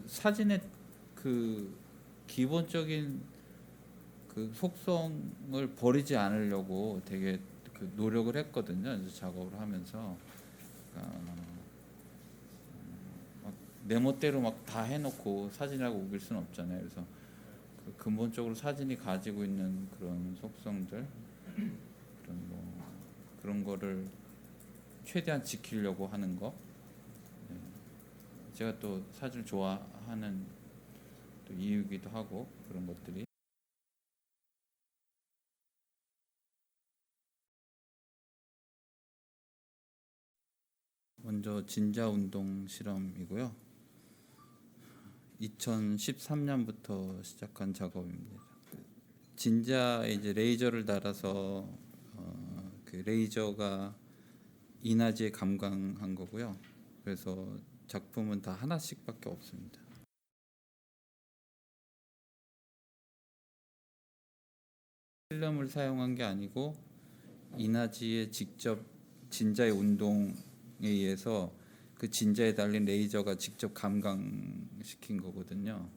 사진의 그 기본적인 그 속성을 버리지 않으려고 되게 그 노력을 했거든요. 이제 작업을 하면서 막 내 멋대로 막 다 해놓고 사진이라고 우길 수는 없잖아요. 그래서 그 근본적으로 사진이 가지고 있는 그런 속성들, 그런 그런 거를 최대한 지키려고 하는 거. 제가 또 사진을 좋아하는 또 이유기도 하고 그런 것들이. 먼저 진자 운동 실험이고요. 2013년부터 시작한 작업입니다. 진자에 이제 레이저를 달아서 그 레이저가 인화지에 감광한 거고요. 그래서 작품은 다 하나씩밖에 없습니다. 필름을 사용한 게 아니고 인화지에 직접 진자의 운동에 의해서 그 진자에 달린 레이저가 직접 감광시킨 거거든요.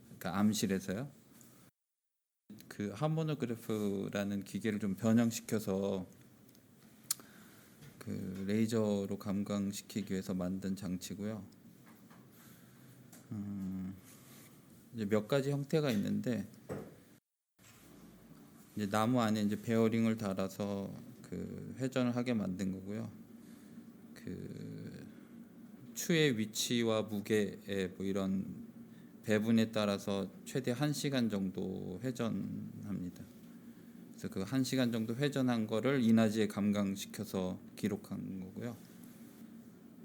그러니까 암실에서요. 그 하모노그래프라는 기계를 좀 변형시켜서 그 레이저로 감광시키기 위해서 만든 장치고요. 이제 몇 가지 형태가 있는데 이제 나무 안에 이제 베어링을 달아서 그 회전을 하게 만든 거고요. 그 추의 위치와 무게의 뭐 이런 배분에 따라서 최대 1시간 정도 회전합니다. 그래서 그 1시간 정도 회전한 거를 인화지에 감광시켜서 기록한 거고요.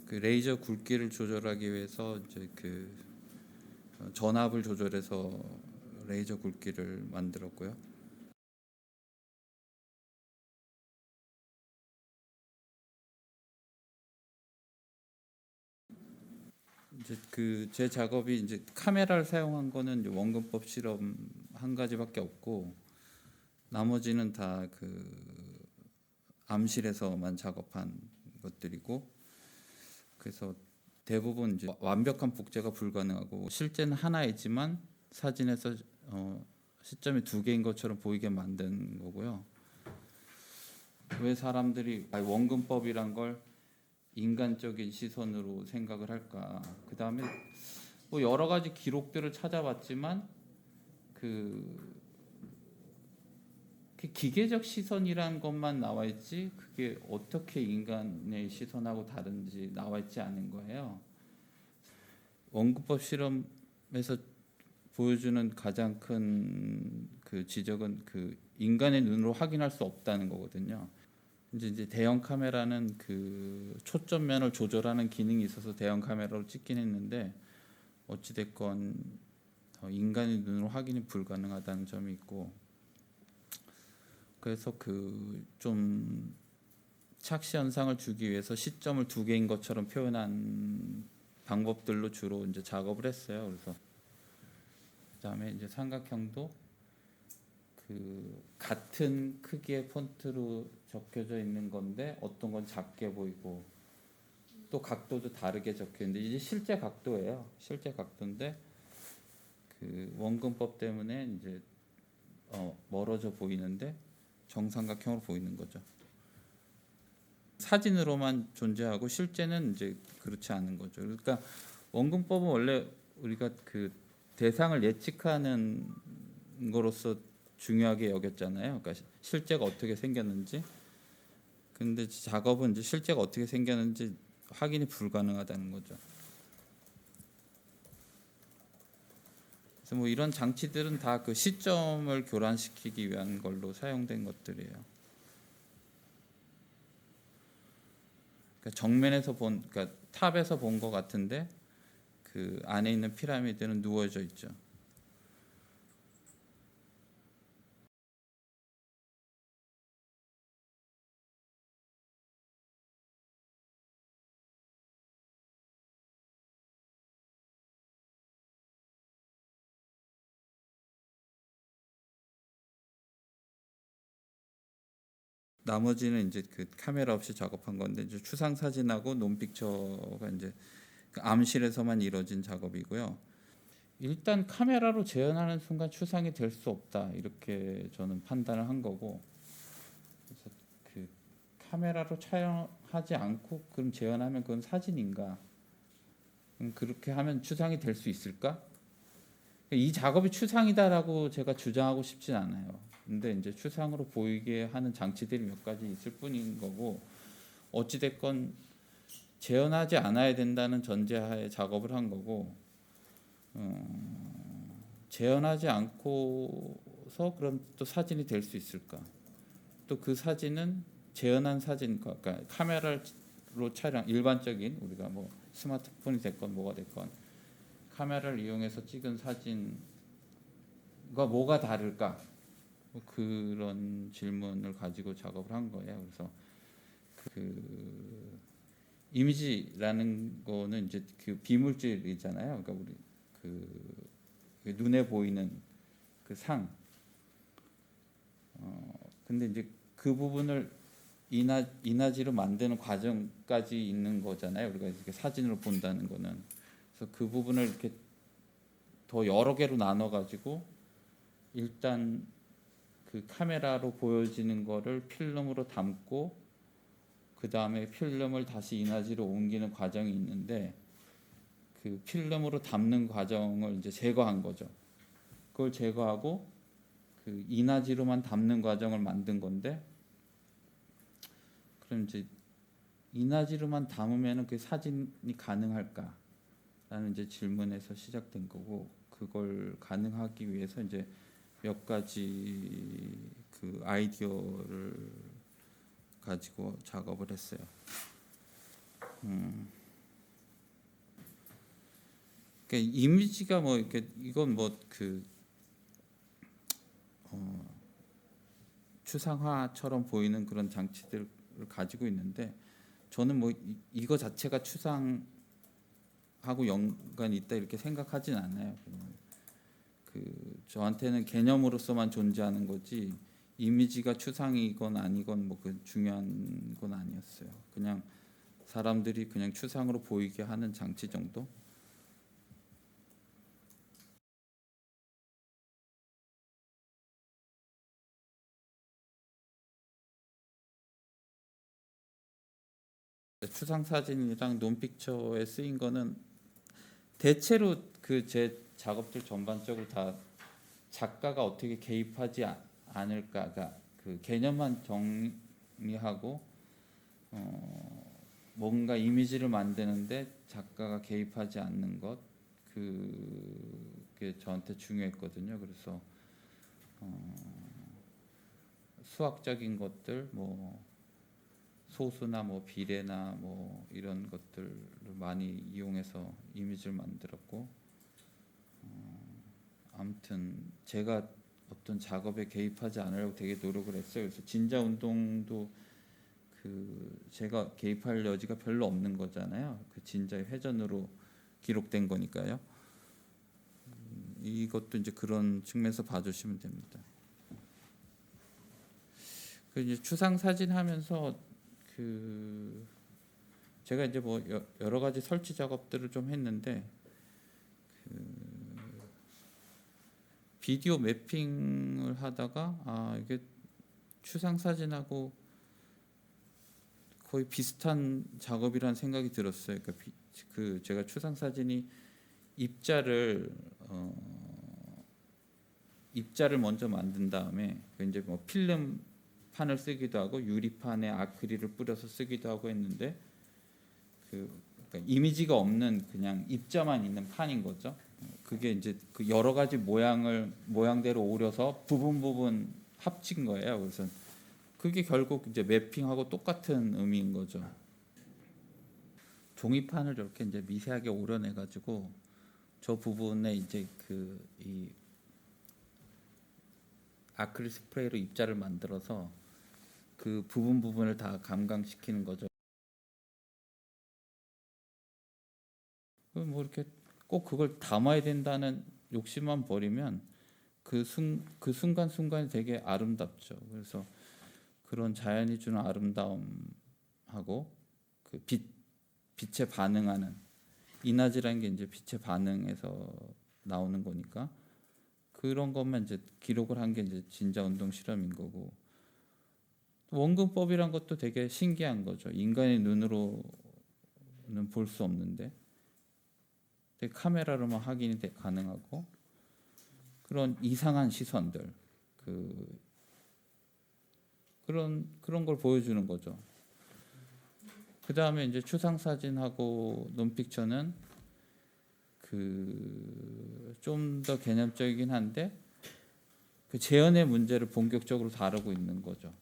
그 레이저 굵기를 조절하기 위해서 이제 그 전압을 조절해서 레이저 굵기를 만들었고요. 이제 그 제 작업이 이제 카메라를 사용한 거는 이제 원근법 실험 한 가지밖에 없고 나머지는 다 그 암실에서만 작업한 것들이고, 그래서 대부분 이제 완벽한 복제가 불가능하고 실제는 하나이지만 사진에서 시점이 두 개인 것처럼 보이게 만든 거고요. 왜 사람들이 원근법이란 걸 인간적인 시선으로 생각을 할까? 그 다음에 뭐 여러 가지 기록들을 찾아봤지만 그 기계적 시선이란 것만 나와 있지 그게 어떻게 인간의 시선하고 다른지 나와 있지 않은 거예요. 원근법 실험에서 보여주는 가장 큰 그 지적은 그 인간의 눈으로 확인할 수 없다는 거거든요. 이제 대형 카메라는 그 초점면을 조절하는 기능이 있어서 대형 카메라로 찍긴 했는데 어찌 됐건 인간의 눈으로 확인이 불가능하다는 점이 있고, 그래서 그 좀 착시 현상을 주기 위해서 시점을 두 개인 것처럼 표현한 방법들로 주로 이제 작업을 했어요. 그래서 그다음에 이제 삼각형도 그 같은 크기의 폰트로 적혀져 있는 건데 어떤 건 작게 보이고 또 각도도 다르게 적혀 있는데 이제 실제 각도예요. 실제 각도인데 그 원근법 때문에 이제 멀어져 보이는데 정삼각형으로 보이는 거죠. 사진으로만 존재하고 실제는 이제 그렇지 않은 거죠. 그러니까 원근법은 원래 우리가 그 대상을 예측하는 거로서 중요하게 여겼잖아요. 그러니까 실제가 어떻게 생겼는지. 근데 작업은 이제 실제가 어떻게 생겼는지 확인이 불가능하다는 거죠. 그래서 뭐 이런 장치들은 다 그 시점을 교란시키기 위한 걸로 사용된 것들이에요. 그러니까 정면에서 그러니까 탑에서 본 것 같은데 그 안에 있는 피라미드는 누워져 있죠. 나머지는 이제 그 카메라 없이 작업한 건데 이제 추상 사진하고 논픽처가 이제 그 암실에서만 이루어진 작업이고요. 일단 카메라로 재현하는 순간 추상이 될 수 없다 이렇게 저는 판단을 한 거고, 그래서 그 카메라로 촬영하지 않고 그럼 재현하면 그건 사진인가? 그럼 그렇게 하면 추상이 될 수 있을까? 이 작업이 추상이다라고 제가 주장하고 싶진 않아요. 근데 이제 추상으로 보이게 하는 장치들이 몇 가지 있을 뿐인 거고, 어찌 됐건 재현하지 않아야 된다는 전제하에 작업을 한 거고, 재현하지 않고서 그럼 또 사진이 될 수 있을까? 또 그 사진은 재현한 사진, 그러니까 카메라로 촬영, 일반적인 우리가 뭐 스마트폰이 됐건 뭐가 됐건 카메라를 이용해서 찍은 사진과 뭐가 다를까? 뭐 그런 질문을 가지고 작업을 한 거예요. 그래서 그 이미지라는 거는 이제 그 비물질이잖아요. 그러니까 우리 그 눈에 보이는 그 상. 근데 이제 그 부분을 이나지로 만드는 과정까지 있는 거잖아요. 우리가 이렇게 사진으로 본다는 거는. 그래서 그 부분을 이렇게 더 여러 개로 나눠 가지고 일단 그 카메라로 보여지는 거를 필름으로 담고 그 다음에 필름을 다시 이나지로 옮기는 과정이 있는데, 그 필름으로 담는 과정을 이제 제거한 거죠. 그걸 제거하고 그 이나지로만 담는 과정을 만든 건데, 그럼 이제 이나지로만 담으면 그 사진이 가능할까라는 이제 질문에서 시작된 거고, 그걸 가능하기 위해서 이제 몇 가지 그 아이디어를 가지고 작업을 했어요. 그러니까 이미지가 뭐 이렇게 이건 뭐 그 추상화처럼 보이는 그런 장치들을 가지고 있는데, 저는 뭐 이거 자체가 추상하고 연관이 있다 이렇게 생각하진 않아요. 그 저한테는 개념으로서만 존재하는 거지 이미지가 추상이건 아니건 뭐 그 중요한 건 아니었어요. 그냥 사람들이 그냥 추상으로 보이게 하는 장치 정도. 추상 사진이랑 논픽처에 쓰인 거는 대체로 그 제 작업들 전반적으로 다 작가가 어떻게 개입하지 않을까, 그러니까 그 개념만 정리하고 뭔가 이미지를 만드는데 작가가 개입하지 않는 것, 그게 저한테 중요했거든요. 그래서 수학적인 것들, 뭐 소수나 뭐 비례나 뭐 이런 것들을 많이 이용해서 이미지를 만들었고, 아무튼 제가 어떤 작업에 개입하지 않으려고 되게 노력을 했어요. 그래서 진자 운동도 그 제가 개입할 여지가 별로 없는 거잖아요. 그 진자의 회전으로 기록된 거니까요. 이것도 이제 그런 측면에서 봐주시면 됩니다. 그 이제 추상 사진 하면서 그 제가 이제 뭐 여러 가지 설치 작업들을 좀 했는데, 그 비디오 매핑을 하다가 이게 추상 사진하고 거의 비슷한 작업이라는 생각이 들었어요. 그러니까 그 제가 추상 사진이 입자를 먼저 만든 다음에 그 이제 뭐 필름 판을 쓰기도 하고 유리판에 아크릴을 뿌려서 쓰기도 하고 했는데, 그러니까 이미지가 없는 그냥 입자만 있는 판인 거죠. 그게 이제 그 여러 가지 모양대로 오려서 부분 합친 거예요. 그래서 그게 결국 이제 매핑하고 똑같은 의미인 거죠. 종이판을 이렇게 이제 미세하게 오려내 가지고 저 부분에 이제 이 아크릴 스프레이로 입자를 만들어서 그 부분을 다 감광시키는 거죠. 뭐 이렇게 꼭 그걸 담아야 된다는 욕심만 버리면 그 순간순간이 되게 아름답죠. 그래서 그런 자연이 주는 아름다움하고 그 빛에 반응하는 이나지라는 게 이제 빛에 반응해서 나오는 거니까 그런 것만 이제 기록을 한 게 이제 진자 운동 실험인 거고, 원근법이란 것도 되게 신기한 거죠. 인간의 눈으로는 볼 수 없는데 되게 카메라로만 확인이 가능하고, 그런 이상한 시선들, 그런 걸 보여주는 거죠. 그 다음에 이제 추상 사진하고 논픽처는 좀 더 개념적이긴 한데 그 재현의 문제를 본격적으로 다루고 있는 거죠.